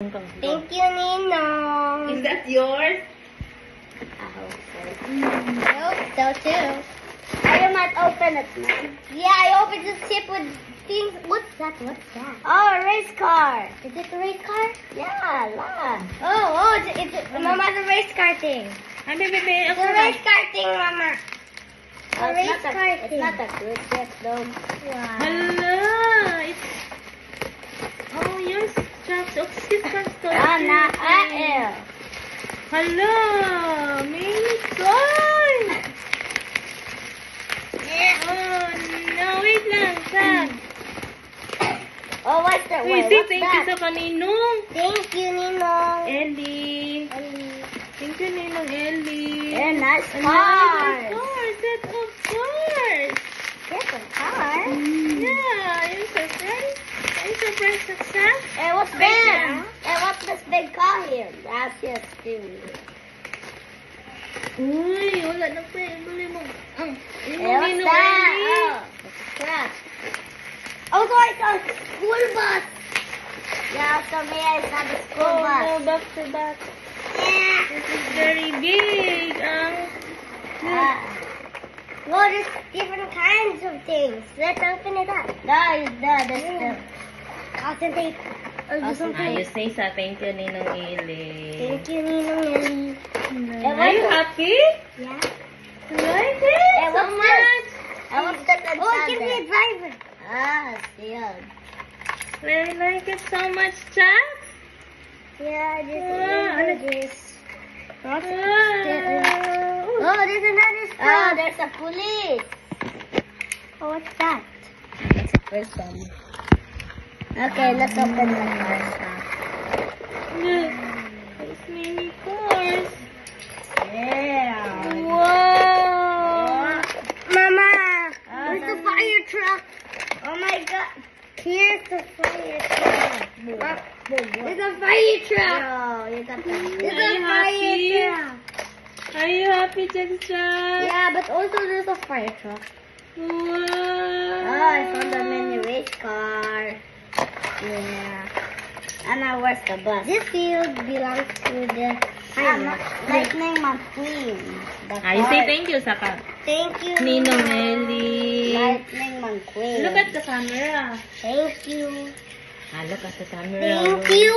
Thank you, Ninong. Is that yours? I hope so. I hope so too. I might open it, man. Yeah, I opened the ship with things. What's that? What's that? Oh, a race car. Is it a race car? Yeah, la. Oh, it's Mama's a race car thing. It's a race car thing, Mama. A race car thing. It's not a good ship, though. Wow. Hello! It's... Oh, yours straps. Oh, straps. Not Hello! Mini toy! Oh, no. Wait lang, Sam. Oh, what's that? Wait, say thank you sa kaninong. Thank you, Ninong. Ellie. Thank you, Ninong Ellie. They're nice Of cars. course, set of course. Yes, of course. Yeah, you're surprised. Are you surprised, Saksa? And what's big? And what's this big car here? That's just stupid. Uy, wala na pa. Ibuli mo. And what's that? Oh, it's a truck. Oh, so it's a school bus. Yeah, so may I have a school bus. Oh, no, back to back. Yeah. This is very big. Well, there's different kinds of things. Let's open it up. That's the awesome tape. Awesome You tape. say sa thank you, Ninong Ili. Thank you, Ninong Ellie. Are you happy? Yeah. You like it? And So what's much. And what's that? Oh, give me a driver. Ah, sealed. I like it so much, Jack. Yeah, Wow. this. Wow. Oh, there's another stuff. Oh, there's a police. Oh, what's that? That's the first one. Okay, let's open the first one. Look, it's mini cars. Yeah. Wow. Mama, where's the fire truck? Oh my God. Here's the fire truck. There's a fire truck. Oh, you got that. There's a fire truck. Are you happy, Jack? Yeah, but also there's a fire truck. Wow. Oh, I found a mini race car. Yeah. And now where's the bus? This field belongs to the Lightning McQueen. You say thank you, Saka. Thank you. Ninong Ellie. Lightning McQueen. Look at the camera. Thank you. Look at the camera. Thank you.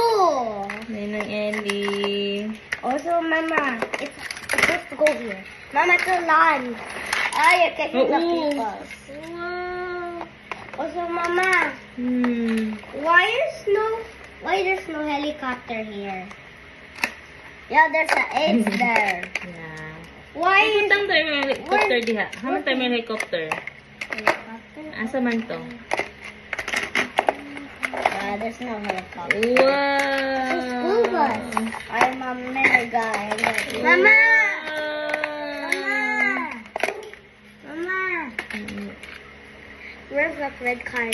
Ninong Ellie. Also, Mama, it's supposed to go here. Mama, it's a lawn. Ah, you're catching the people. Wow. Also, Mama, why there's no helicopter here? Yeah, there's an edge there. Yeah. Why is Ikutang tayo may helicopter diha. Haman tayo may helicopter. helicopter? Asa man to? There's no helicopter. Wow. It's a school bus. I'm a mega. Mama! Mama! Mama! Where's that red car?